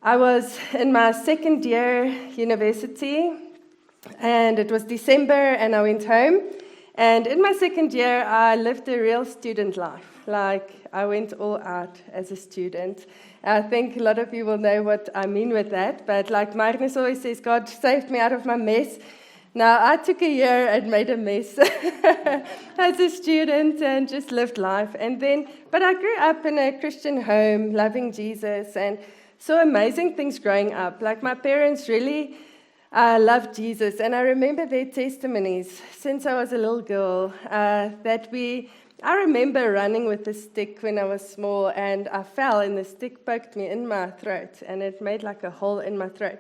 I was in my second year university, and it was December, and I went home. And in my second year, I lived a real student life. Like, I went all out as a student. I think a lot of you will know what I mean with that, but like Marnes always says, God saved me out of my mess. Now, I took a year and made a mess as a student and just lived life. But I grew up in a Christian home, loving Jesus, and saw amazing things growing up. Like, my parents really loved Jesus, and I remember their testimonies since I was a little girl. I remember running with a stick when I was small, and I fell, and the stick poked me in my throat, and it made like a hole in my throat.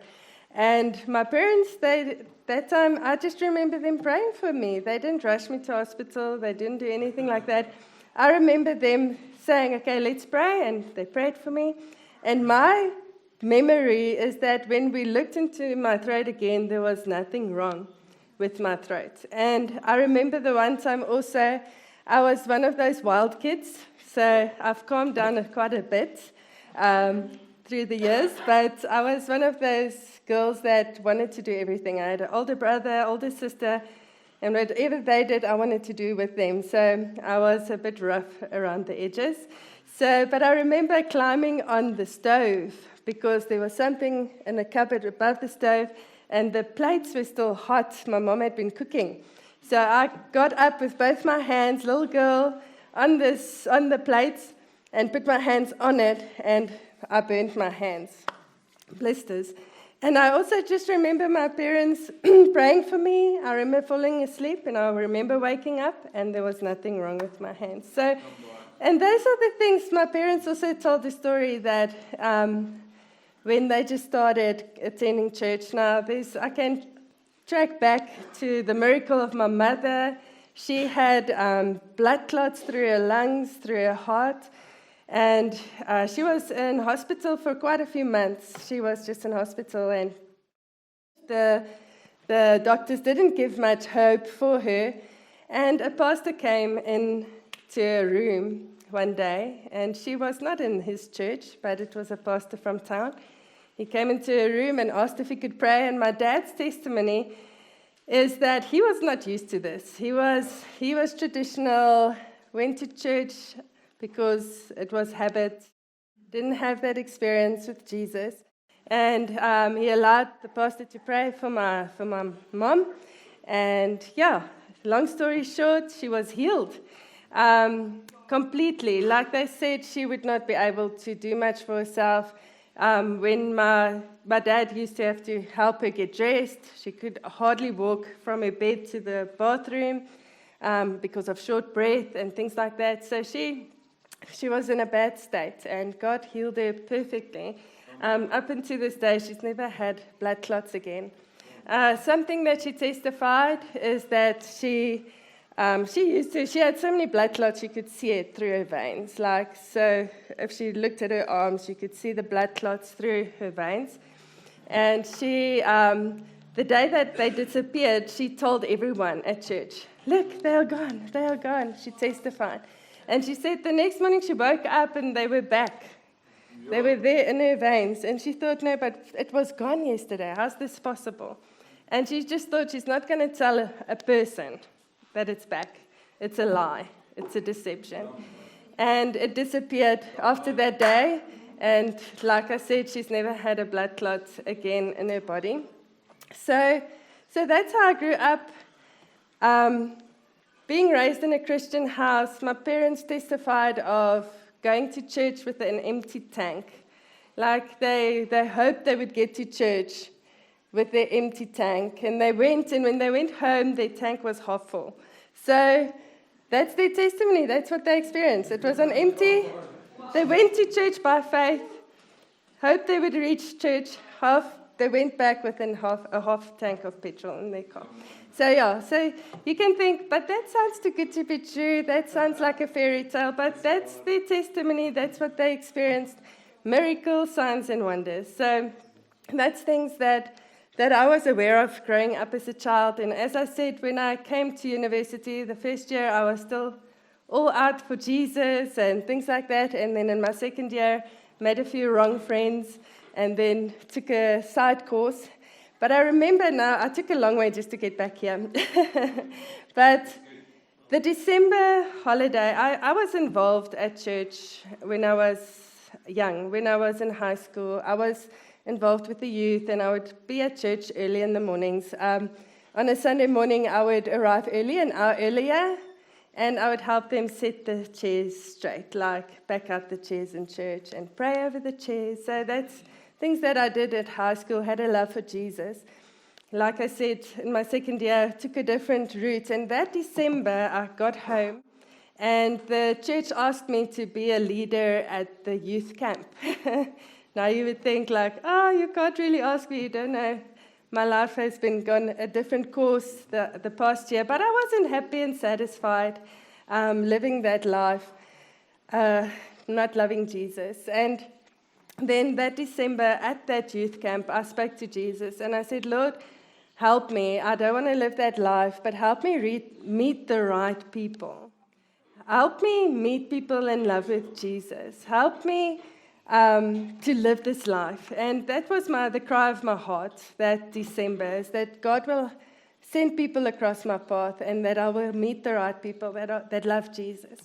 And my parents, that time, I just remember them praying for me. They didn't rush me to hospital. They didn't do anything like that. I remember them saying, okay, let's pray, and they prayed for me. And my memory is that when we looked into my throat again, there was nothing wrong with my throat. And I remember the one time also, I was one of those wild kids, so I've calmed down quite a bit through the years, but I was one of those girls that wanted to do everything. I had an older brother, older sister, and whatever they did, I wanted to do with them. So I was a bit rough around the edges. But I remember climbing on the stove because there was something in the cupboard above the stove, and the plates were still hot. My mom had been cooking. So I got up with both my hands, little girl, on the plates, and put my hands on it, and I burnt my hands, blisters. And I also just remember my parents praying for me. I remember falling asleep, and I remember waking up, and there was nothing wrong with my hands. And those are the things. My parents also told the story that when they just started attending church. Now, I can track back to the miracle of my mother. She had blood clots through her lungs, through her heart, and she was in hospital for quite a few months. She was just in hospital, and the doctors didn't give much hope for her. And a pastor came into a room one day, and she was not in his church, but it was a pastor from town. He came into a room and asked if he could pray, and my dad's testimony is that he was not used to this. He was traditional, went to church because it was habit, didn't have that experience with Jesus. And he allowed the pastor to pray for my mom. And yeah, long story short, she was healed completely. Like they said, she would not be able to do much for herself. When my dad used to have to help her get dressed, she could hardly walk from her bed to the bathroom because of short breath and things like that. So she was in a bad state, and God healed her perfectly. Up until this day, she's never had blood clots again. Something that she testified is that she had so many blood clots, you could see it through her veins. So if she looked at her arms, you could see the blood clots through her veins. And she, the day that they disappeared, she told everyone at church, look, they are gone, she testified. And she said the next morning she woke up and they were back. They were there in her veins. And she thought, no, but it was gone yesterday. How's this possible? And she just thought she's not going to tell a person that it's back. It's a lie. It's a deception. And it disappeared after that day. And like I said, she's never had a blood clot again in her body. So that's how I grew up. Being raised in a Christian house, my parents testified of going to church with an empty tank. Like they hoped they would get to church with their empty tank. And they went, and when they went home, their tank was half full. So that's their testimony. That's what they experienced. It was an empty. They went to church by faith, hoped they would reach church. They went back with a half tank of petrol in their car. So you can think, but that sounds too good to be true. That sounds like a fairy tale. But that's their testimony. That's what they experienced. Miracles, signs, and wonders. So that's things that I was aware of growing up as a child. And as I said, when I came to university, the first year I was still all out for Jesus and things like that. And then in my second year, made a few wrong friends and then took a side course. But I remember now, I took a long way just to get back here. But the December holiday, I was involved at church when I was young. When I was in high school, I was involved with the youth, and I would be at church early in the mornings. On a Sunday morning, I would arrive early, an hour earlier, and I would help them set the chairs straight, like back up the chairs in church and pray over the chairs. So that's things that I did at high school, had a love for Jesus. Like I said, in my second year, I took a different route. And that December, I got home, and the church asked me to be a leader at the youth camp. Now you would think like, oh, you can't really ask me, you don't know. My life has been gone a different course the past year, but I wasn't happy and satisfied living that life, not loving Jesus. And then that December at that youth camp, I spoke to Jesus and I said, Lord, help me. I don't want to live that life, but help me meet the right people. Help me meet people in love with Jesus. Help me to live this life. And that was the cry of my heart that December, is that God will send people across my path and that I will meet the right people that love Jesus.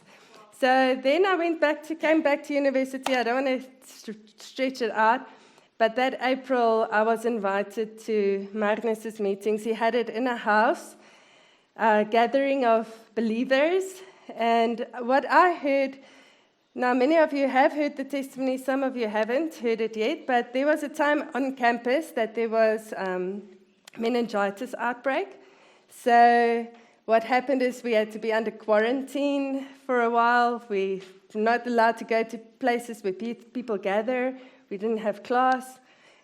So then I came back to university. I don't want to stretch it out, but that April I was invited to Marnes' meetings. He had it in a house, a gathering of believers. And what I heard, now many of you have heard the testimony, some of you haven't heard it yet, but there was a time on campus that there was meningitis outbreak. So what happened is we had to be under quarantine for a while. We were not allowed to go to places where people gather. We didn't have class.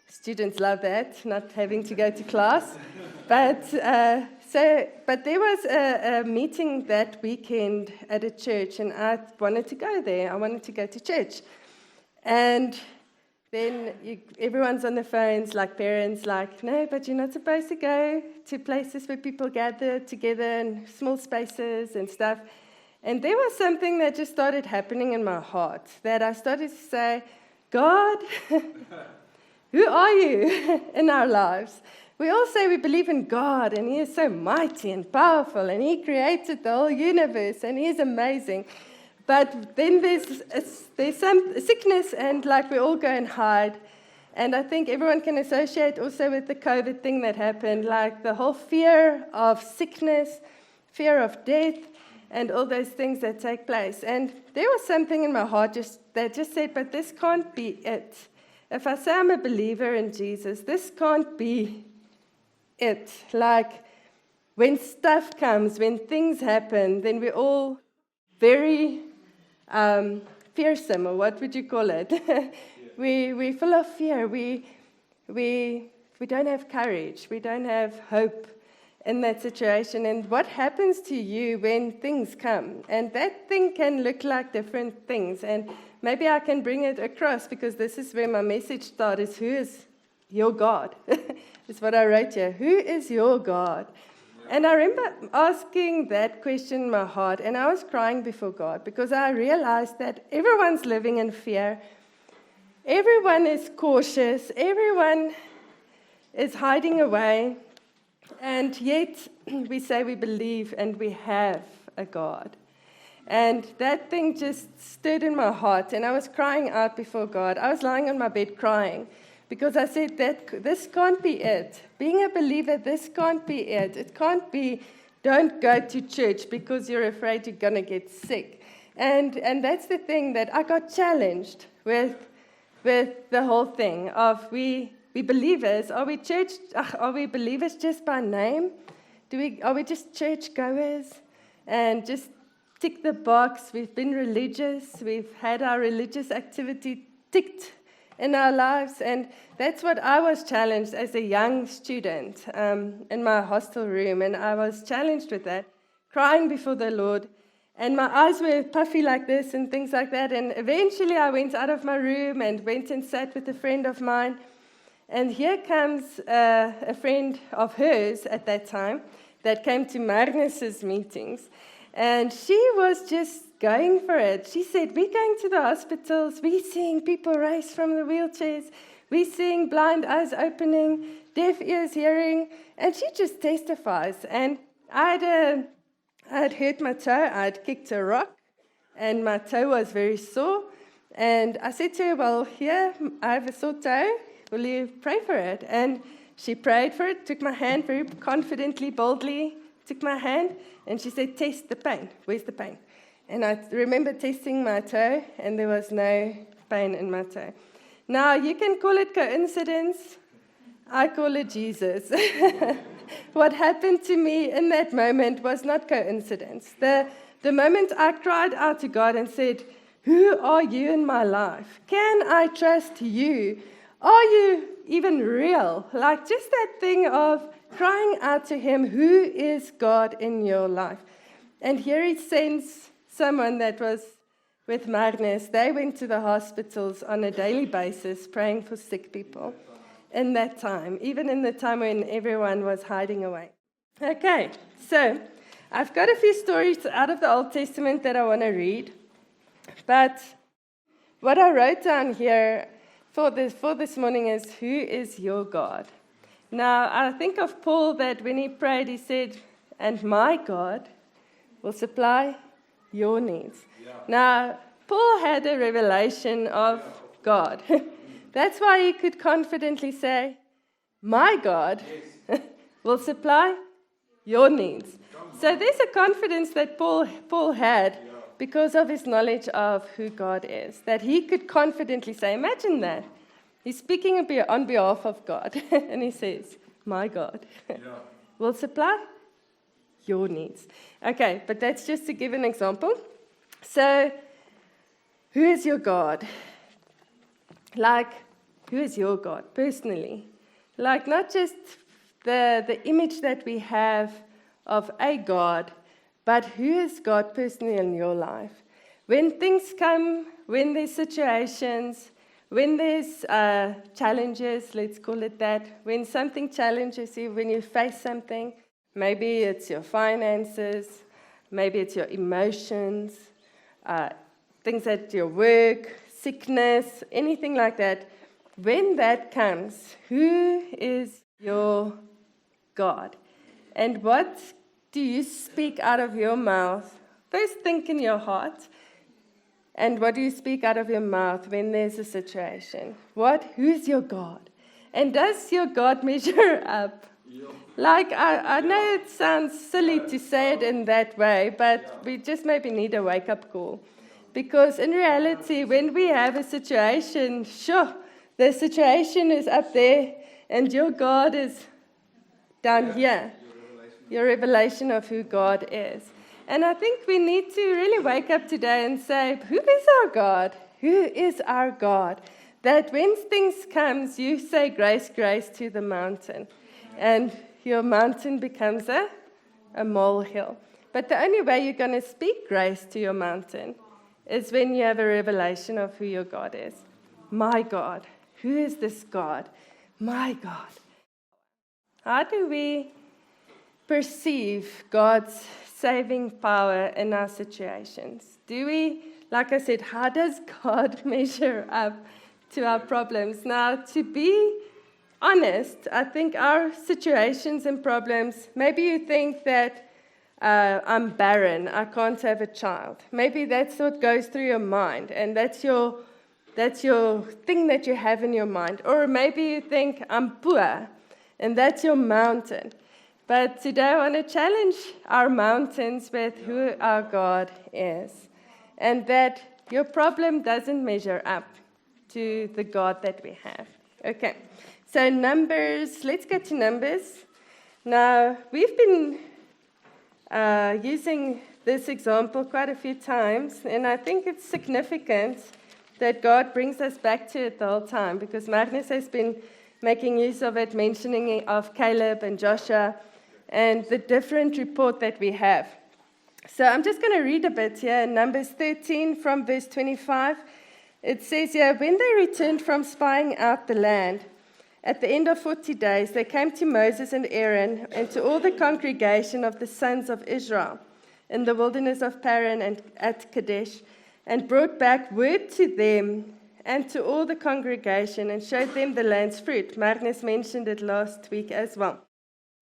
Students love that, not having to go to class. But there was a meeting that weekend at a church, and I wanted to go there. I wanted to go to church. And then everyone's on the phones, like parents, like, no, but you're not supposed to go to places where people gather together in small spaces and stuff. And there was something that just started happening in my heart, that I started to say, God, who are you in our lives? We all say we believe in God, and He is so mighty and powerful, and He created the whole universe, and He is amazing. But then there's some sickness, and like we all go and hide. And I think everyone can associate also with the COVID thing that happened, like the whole fear of sickness, fear of death, and all those things that take place. And there was something in my heart that just said, but this can't be it. If I say I'm a believer in Jesus, this can't be it. Like when stuff comes, when things happen, then we're all very fearsome, or what would you call it? We're full of fear. We don't have courage. We don't have hope in that situation. And what happens to you when things come? And that thing can look like different things. And maybe I can bring it across, because this is where my message starts. Who is your God? It's what I wrote here. Who is your God? And I remember asking that question in my heart, and I was crying before God, because I realized that everyone's living in fear. Everyone is cautious. Everyone is hiding away. And yet we say we believe and we have a God. And that thing just stirred in my heart, and I was crying out before God. I was lying on my bed crying, because I said that this can't be it. Being a believer, this can't be it. It can't be, don't go to church because you're afraid you're going to get sick. And that's the thing that I got challenged with the whole thing of we believers. Are we believers just by name? Are we just church goers and just tick the box? We've been religious. We've had our religious activity ticked in our lives, and that's what I was challenged as a young student in my hostel room, and I was challenged with that, crying before the Lord, and my eyes were puffy like this and things like that, and eventually I went out of my room and went and sat with a friend of mine, and here comes a friend of hers at that time that came to Marnes' meetings, and she was just going for it. She said, we're going to the hospitals, we're seeing people raised from the wheelchairs, We seeing, blind eyes opening, deaf ears hearing, and she just testifies. And I had hurt my toe, I had kicked a rock, and my toe was very sore. And I said to her, well, here, I have a sore toe, will you pray for it? And she prayed for it, took my hand very confidently, boldly, took my hand, and she said, test the pain. Where's the pain? And I remember testing my toe, and there was no pain in my toe. Now, you can call it coincidence. I call it Jesus. What happened to me in that moment was not coincidence. The moment I cried out to God and said, who are you in my life? Can I trust you? Are you even real? Like just that thing of crying out to him, who is God in your life? And here he sends someone that was with Marnes. They went to the hospitals on a daily basis praying for sick people in that time, even in the time when everyone was hiding away. Okay, so I've got a few stories out of the Old Testament that I want to read. But what I wrote down here for this morning is, who is your God? Now, I think of Paul that when he prayed, he said, and my God will supply your needs. Yeah. Now, Paul had a revelation of God. That's why he could confidently say, my God will supply your needs. So there's a confidence that Paul had because of his knowledge of who God is, that he could confidently say, imagine that. He's speaking on behalf of God, and he says, my God will supply your needs. Okay, but that's just to give an example. So, who is your God? Like, who is your God personally? Like, not just the image that we have of a God, but who is God personally in your life? When things come, when there's situations, when there's challenges, let's call it that, when something challenges you, when you face something, maybe it's your finances, maybe it's your emotions, things at your work, sickness, anything like that. When that comes, who is your God? And what do you speak out of your mouth? First think in your heart. And what do you speak out of your mouth when there's a situation? Who's your God? And does your God measure up? Like, I know it sounds silly to say it in that way, but we just maybe need a wake-up call. Because in reality, when we have a situation, sure, the situation is up there, and your God is down here. Your revelation of who God is. And I think we need to really wake up today and say, who is our God? Who is our God? That when things come, you say grace, grace to the mountain. And your mountain becomes a molehill. But the only way you're going to speak grace to your mountain is when you have a revelation of who your God is. My God. Who is this God? My God. How do we perceive God's saving power in our situations? Do we, like I said, how does God measure up to our problems? Now, to be honest, I think our situations and problems, maybe you think that I'm barren, I can't have a child. Maybe that's what goes through your mind, and that's your thing that you have in your mind. Or maybe you think I'm poor, and that's your mountain. But today I want to challenge our mountains with who our God is. And that your problem doesn't measure up to the God that we have. Okay, so Numbers, let's get to Numbers. Now, we've been using this example quite a few times, and I think it's significant that God brings us back to it the whole time, because Marnes has been making use of it, mentioning of Caleb and Joshua, and the different report that we have. So I'm just going to read a bit here in Numbers 13 from verse 25. It says here, when they returned from spying out the land, at the end of 40 days, they came to Moses and Aaron and to all the congregation of the sons of Israel in the wilderness of Paran and at Kadesh, and brought back word to them and to all the congregation and showed them the land's fruit. Marnes mentioned it last week as well.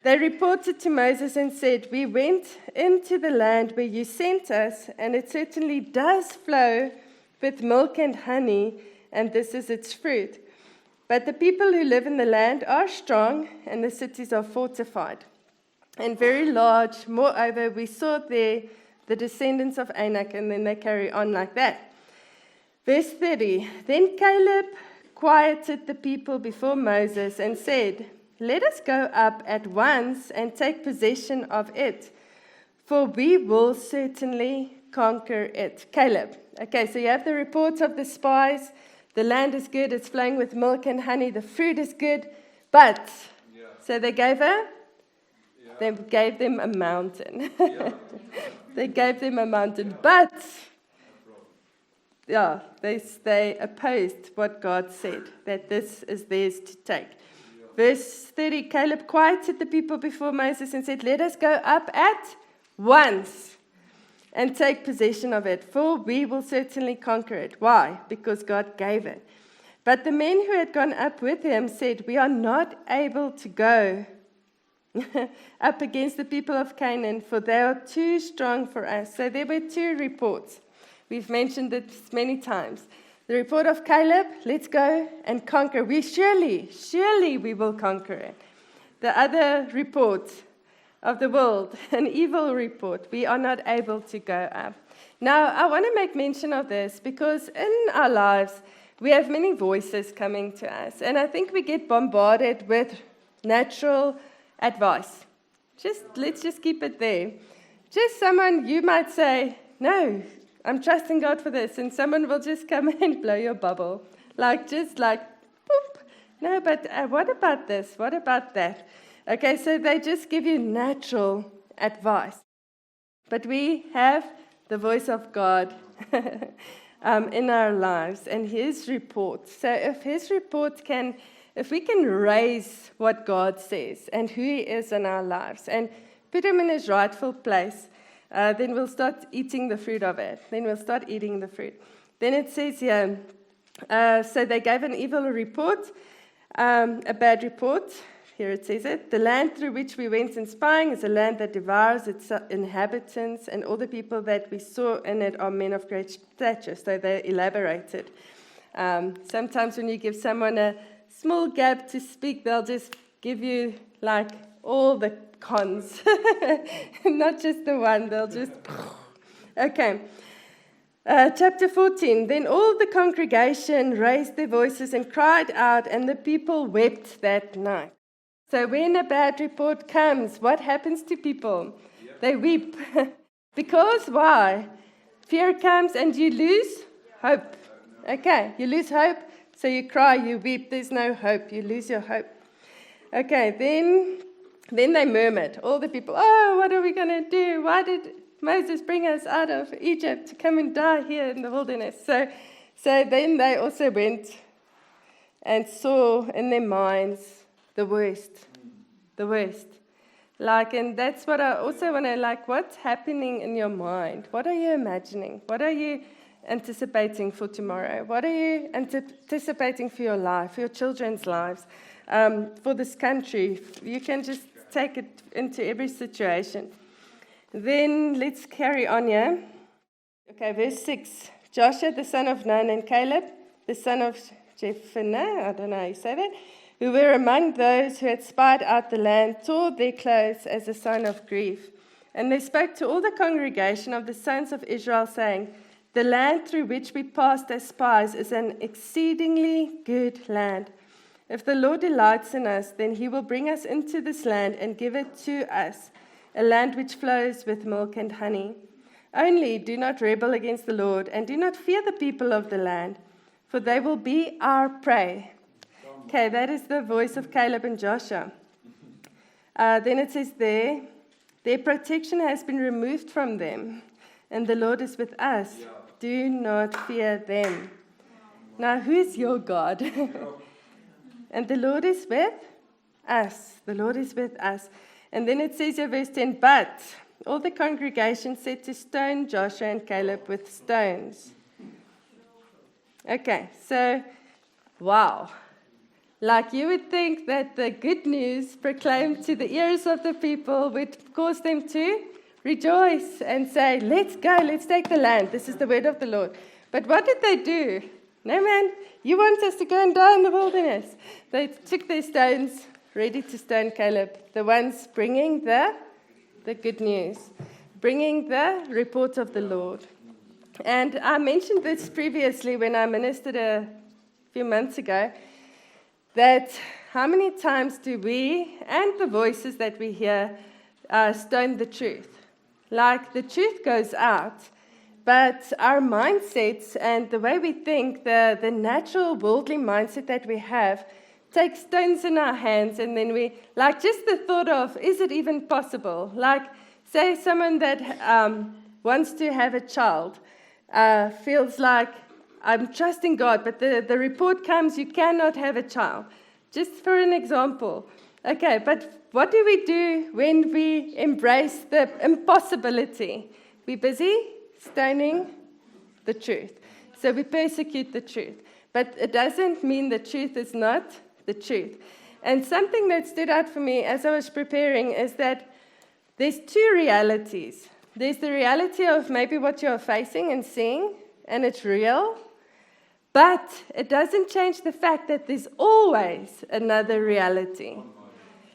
They reported to Moses and said, "We went into the land where you sent us, and it certainly does flow with milk and honey, and this is its fruit. But the people who live in the land are strong, and the cities are fortified and very large. Moreover, we saw there the descendants of Anak," and then they carry on like that. Verse 30, "Then Caleb quieted the people before Moses and said, 'Let us go up at once and take possession of it, for we will certainly conquer it.'" Caleb. Okay, so you have the reports of the spies. The land is good, it's flowing with milk and honey, the fruit is good, but, so they gave them a mountain. They gave them a mountain, but, they opposed what God said, that this is theirs to take. Verse 30, Caleb quieted the people before Moses and said, "Let us go up at once and take possession of it, for we will certainly conquer it." Why? Because God gave it. But the men who had gone up with him said, "We are not able to go up against the people of Canaan, for they are too strong for us." So there were two reports. We've mentioned it many times. The report of Caleb, "Let's go and conquer. Surely we will conquer it." The other report of the world, an evil report, "We are not able to go up." Now, I want to make mention of this because in our lives, we have many voices coming to us. And I think we get bombarded with natural advice. Let's just keep it there. Just someone, you might say, "No, I'm trusting God for this," and someone will just come and blow your bubble. Just like, boop. "No, but what about this? What about that?" Okay, so they just give you natural advice. But we have the voice of God in our lives and His report. So if we can raise what God says and who He is in our lives and put Him in His rightful place, then we'll start eating the fruit of it. Then we'll start eating the fruit. Then it says here, so they gave an evil report, a bad report. Here it says it. "The land through which we went in spying is a land that devours its inhabitants, and all the people that we saw in it are men of great stature." So they elaborated. Sometimes when you give someone a small gap to speak, they'll just give you like all the cons, not just the one. They'll just, okay. Chapter 14, "Then all the congregation raised their voices and cried out, and the people wept that night." So when a bad report comes, what happens to people? They weep. Because why? Fear comes and you lose hope. Okay, you lose hope, so you cry, you weep. There's no hope. You lose your hope. Okay, then they murmured. All the people, "Oh, what are we going to do? Why did Moses bring us out of Egypt to come and die here in the wilderness?" So then they also went and saw in their minds the worst. And that's what I also want to, what's happening in your mind? What are you imagining? What are you anticipating for tomorrow? What are you anticipating for your life, for your children's lives, for this country? You can just take it into every situation. Then let's carry on here. Okay, verse 6. "Joshua the son of Nun and Caleb the son of Jephunneh," I don't know how you say that, "who were among those who had spied out the land, tore their clothes as a sign of grief. And they spoke to all the congregation of the sons of Israel, saying, 'The land through which we passed as spies is an exceedingly good land. If the Lord delights in us, then He will bring us into this land and give it to us, a land which flows with milk and honey. Only do not rebel against the Lord, and do not fear the people of the land, for they will be our prey.'" Okay, that is the voice of Caleb and Joshua. Then it says there, "Their protection has been removed from them, and the Lord is with us. Do not fear them." Now, who is your God? And the Lord is with us. The Lord is with us. And then it says in verse 10, "But all the congregation said to stone Joshua and Caleb with stones." Okay, so, wow. Like you would think that the good news proclaimed to the ears of the people would cause them to rejoice and say, let's go, let's take the land. This is the word of the Lord. But what did they do? No, man, you want us to go and die in the wilderness. They took their stones, ready to stone Caleb, the ones bringing the good news, bringing the report of the Lord. And I mentioned this previously when I ministered a few months ago, that how many times do we and the voices that we hear stone the truth? Like the truth goes out, but our mindsets and the way we think, the natural worldly mindset that we have, takes stones in our hands, and then we, like just the thought of, is it even possible? Like, say someone that wants to have a child feels like, I'm trusting God, but the report comes, you cannot have a child. Just for an example. Okay, but what do we do when we embrace the impossibility? We're busy stoning the truth. So we persecute the truth. But it doesn't mean the truth is not the truth. And something that stood out for me as I was preparing is that there's two realities. There's the reality of maybe what you're facing and seeing, and it's real. But it doesn't change the fact that there's always another reality.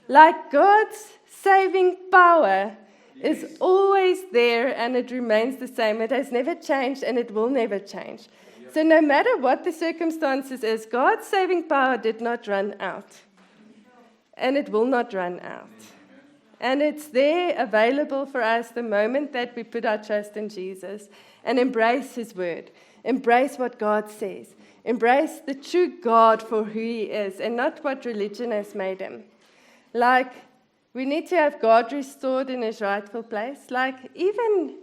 Like God's saving power is always there and it remains the same. It has never changed and it will never change. So no matter what the circumstances is, God's saving power did not run out. And it will not run out. And it's there available for us the moment that we put our trust in Jesus and embrace His word. Embrace what God says. Embrace the true God for who He is and not what religion has made Him. Like, we need to have God restored in His rightful place. Like, even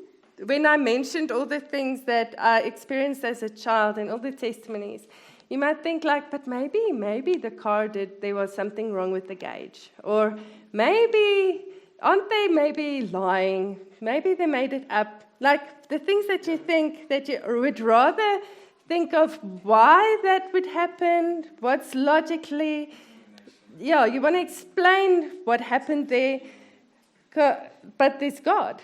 when I mentioned all the things that I experienced as a child and all the testimonies, you might think like, but maybe the car there was something wrong with the gauge. Or aren't they maybe lying? Maybe they made it up. Like the things that you think that you would rather think of why that would happen, what's logically, you want to explain what happened there. But there's God.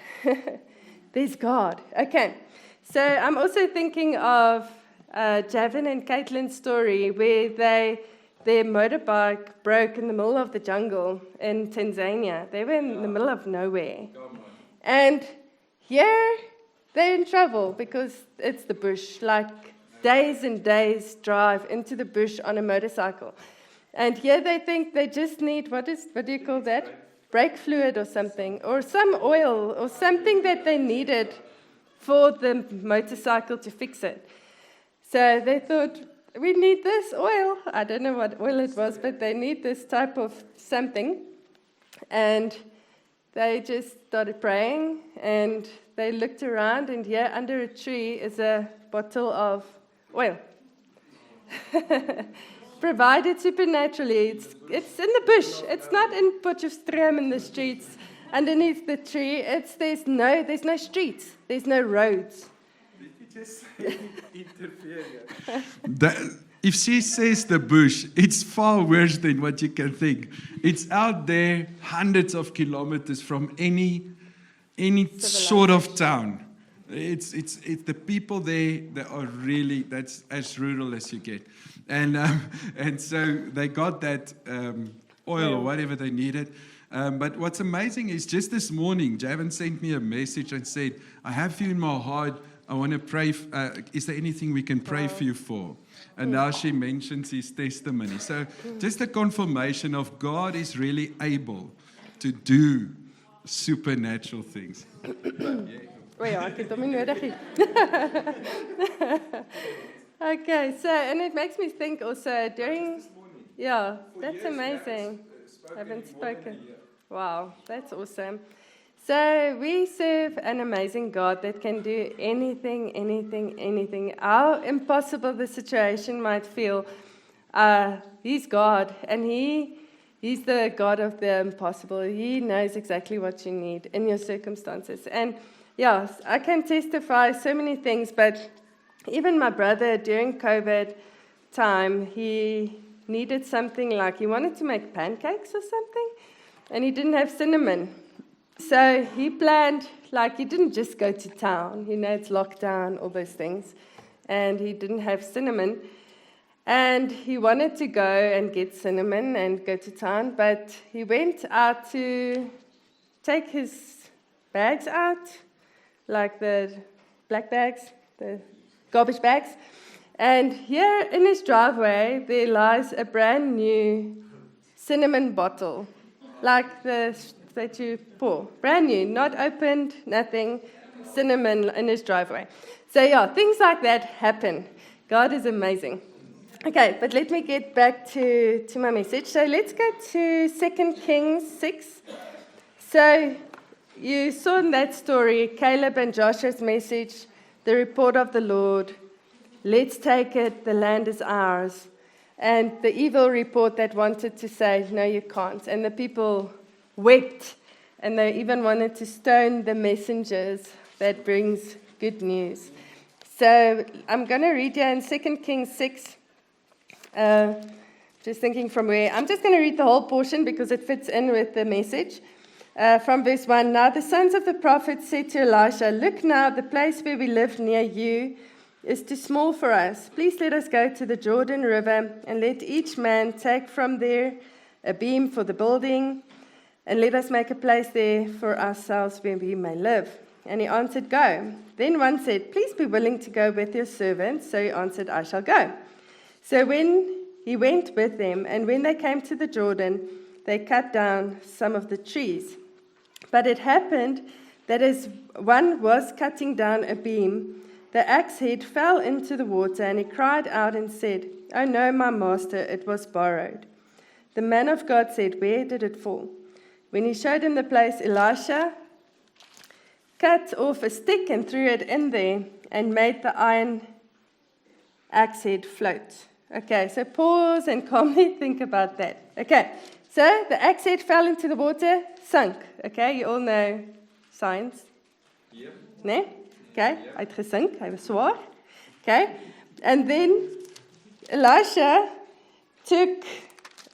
There's God. Okay. So I'm also thinking of Javin and Caitlin's story where their motorbike broke in the middle of the jungle in Tanzania. They were in the middle of nowhere. And here they're in trouble because it's the bush, like days and days drive into the bush on a motorcycle. And here they think they just need, what do you call that? Brake fluid or something, or some oil or something that they needed for the motorcycle to fix it. So they thought, we need this oil. I don't know what oil it was, but they need this type of something. And they just started praying, and they looked around, and here under a tree is a bottle of oil. Provided supernaturally. It's in the bush. It's not in Potchefstroom in the streets. Underneath the tree, there's no streets. There's no roads. Just interfere. If she says the bush, it's far worse than what you can think. It's out there, hundreds of kilometers from any sort of town. It's the people there that are really, that's as rural as you get. And so they got that oil or whatever they needed. But what's amazing is just this morning, Javin sent me a message and said, I have you in my heart. I want to pray. Is there anything we can pray for you for? And now she mentions his testimony. So just a confirmation of God is really able to do supernatural things. Okay, so, and it makes me think also during, that's amazing. I haven't spoken. Wow, that's awesome. So we serve an amazing God that can do anything. How impossible the situation might feel, He's God, and He's the God of the impossible. He knows exactly what you need in your circumstances. And I can testify so many things, but Even my brother, during COVID time, he needed something like, he wanted to make pancakes or something, and he didn't have cinnamon. So he planned, like, he didn't just go to town, it's lockdown, all those things, and he didn't have cinnamon. And he wanted to go and get cinnamon and go to town, but he went out to take his bags out, like the black bags, the garbage bags. And here in his driveway, there lies a brand new cinnamon bottle, like that you pour. Brand new, not opened, nothing, cinnamon in his driveway. So yeah, things like that happen. God is amazing. Okay, but let me get back to my message. So let's go to 2 Kings 6. So you saw in that story, Caleb and Joshua's message, the report of the Lord. Let's take it, the land is ours. And the evil report that wanted to say, no, you can't. And the people wept, and they even wanted to stone the messengers that brings good news. So I'm going to read here in 2 Kings 6. Just thinking from where. I'm just going to read the whole portion because it fits in with the message. From verse 1. Now the sons of the prophets said to Elisha, look now, the place where we live near you is too small for us. Please let us go to the Jordan River, and let each man take from there a beam for the building, and let us make a place there for ourselves where we may live. And he answered, go. Then one said, please be willing to go with your servant. So he answered, I shall go. So when he went with them, and when they came to the Jordan, they cut down some of the trees. But it happened that as one was cutting down a beam, the axe head fell into the water, and he cried out and said, oh no, my master, it was borrowed. The man of God said, where did it fall? When he showed him the place, Elisha cut off a stick and threw it in there, and made the iron axe head float. Okay, so pause and calmly think about that. Okay, so the axe head fell into the water, sunk. Okay, you all know science. Yeah. Nee? Okay, uitgesink, hy was swaar. Okay, and then Elisha took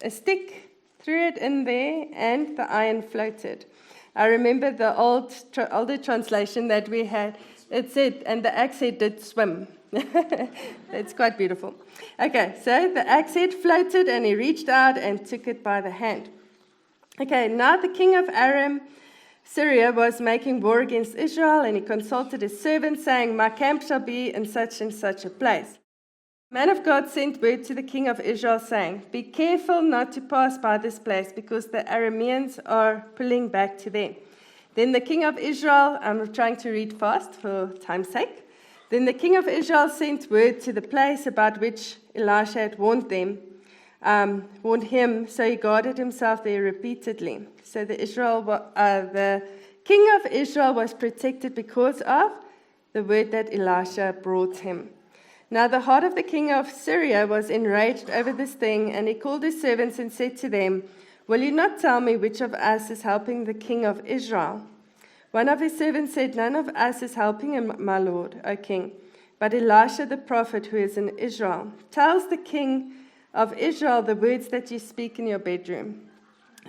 a stick, threw it in there, and the iron floated. I remember the older translation that we had. It said, and the axe head did swim. It's quite beautiful. Okay, so the axe head floated, and he reached out and took it by the hand. Okay, now the king of Aram, Syria, was making war against Israel, and he consulted his servants, saying, my camp shall be in such and such a place. The man of God sent word to the king of Israel, saying, be careful not to pass by this place, because the Arameans are pulling back to there. Then the king of Israel, I'm trying to read fast for time's sake. Then the king of Israel sent word to the place about which Elisha had warned him, so he guarded himself there repeatedly. So the king of Israel was protected because of the word that Elisha brought him. Now the heart of the king of Syria was enraged over this thing, and he called his servants and said to them, will you not tell me which of us is helping the king of Israel? One of his servants said, none of us is helping him, my lord, O king, but Elisha the prophet who is in Israel tells the king of Israel the words that you speak in your bedroom.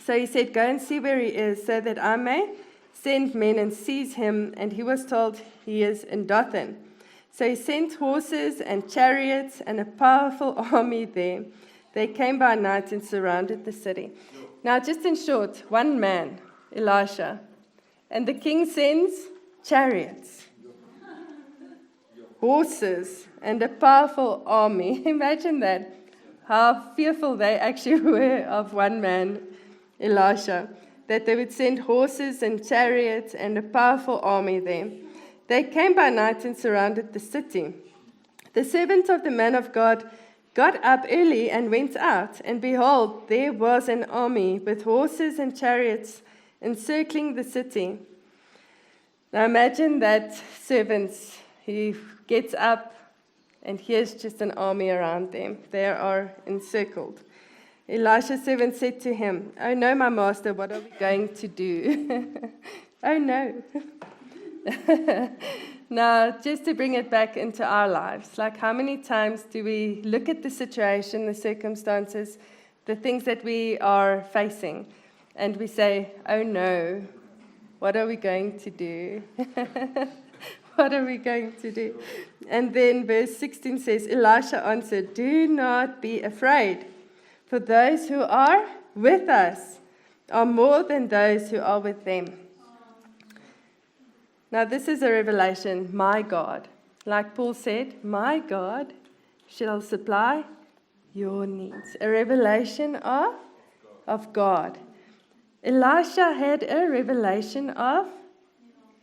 So he said, go and see where he is, so that I may send men and seize him. And he was told, he is in Dothan. So he sent horses and chariots and a powerful army there. They came by night and surrounded the city. Now, just in short, one man, Elisha, and the king sends chariots, horses, and a powerful army. Imagine that, how fearful they actually were of one man, Elisha, that they would send horses and chariots and a powerful army there. They came by night and surrounded the city. The servant of the man of God got up early and went out, and behold, there was an army with horses and chariots encircling the city. Now imagine that servants, he gets up, and here's just an army around them. They are encircled. Elisha's servant said to him, oh no, my master, what are we going to do? Oh no. Now, just to bring it back into our lives, like how many times do we look at the situation, the circumstances, the things that we are facing, and we say, oh no, what are we going to do? What are we going to do? And then verse 16 says, Elisha answered, do not be afraid, for those who are with us are more than those who are with them. Now, this is a revelation, my God. Like Paul said, my God shall supply your needs. A revelation of God. Elisha had a revelation of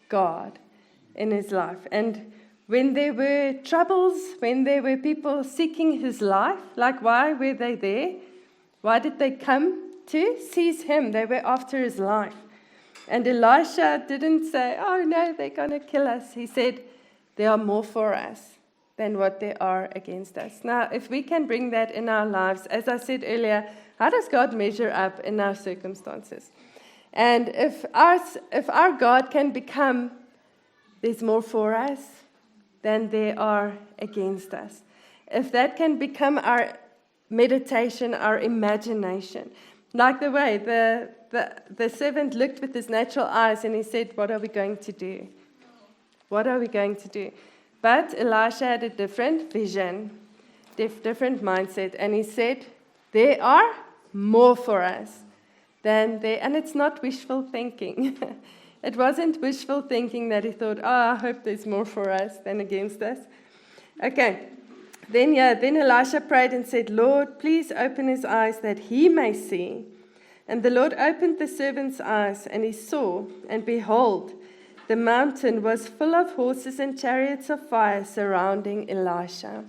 God in his life. And when there were troubles, when there were people seeking his life, like why were they there? Why did they come to seize him? They were after his life. And Elisha didn't say, oh no, they're going to kill us. He said, there are more for us than what there are against us. Now, if we can bring that in our lives, as I said earlier, how does God measure up in our circumstances? And if our God can become, there's more for us than there are against us. If that can become our meditation, our imagination, like the way the servant looked with his natural eyes and he said, what are we going to do? What are we going to do? But Elisha had a different vision, different mindset, and he said, there are more for us than there, and it's not wishful thinking. It wasn't wishful thinking that he thought, oh, I hope there's more for us than against us. Okay, then Elisha prayed and said, Lord, please open his eyes that he may see. And the Lord opened the servant's eyes, and he saw, and behold, the mountain was full of horses and chariots of fire surrounding Elisha.